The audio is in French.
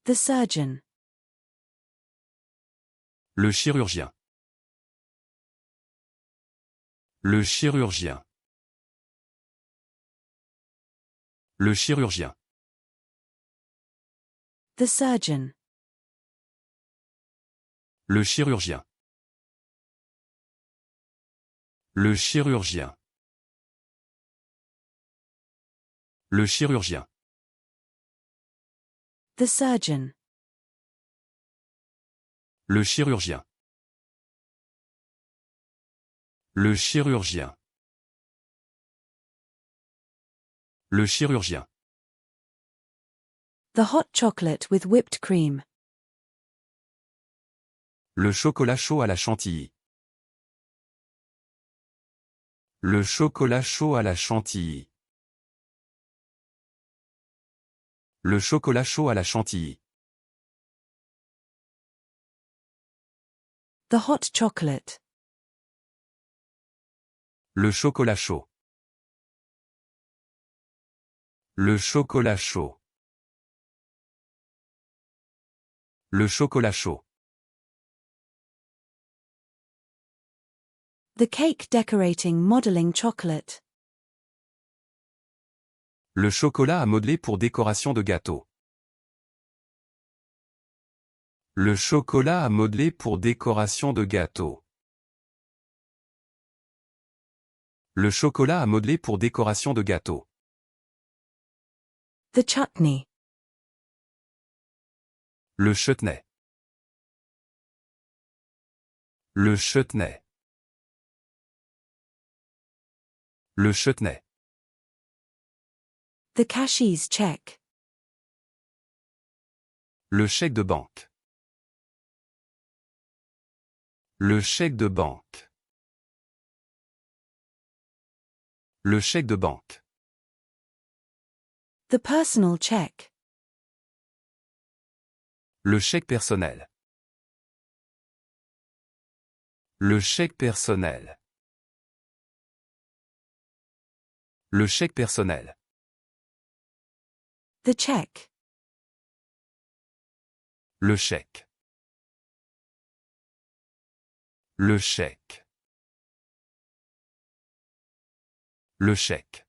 The surgeon. Le chirurgien. Le chirurgien. Le chirurgien. The surgeon. Le chirurgien. Le chirurgien. Le chirurgien. The surgeon. Le chirurgien. Le chirurgien. Le chirurgien. The hot chocolate with whipped cream. Le chocolat chaud à la chantilly. Le chocolat chaud à la chantilly. Le chocolat chaud à la chantilly. The hot chocolate. Le chocolat chaud. Le chocolat chaud. Le chocolat chaud. The cake decorating modeling chocolate. Le chocolat à modeler pour décoration de gâteau. Le chocolat à modeler pour décoration de gâteau. Le chocolat à modeler pour décoration de gâteau. The chutney. Le chutney. Le chutney. Le chutney. The cashier's check. Le chèque de banque. Le chèque de banque. Le chèque de banque. The personal check. Le chèque personnel. Le chèque personnel. Le chèque personnel. The check. Le chèque. Le chèque. Le chèque.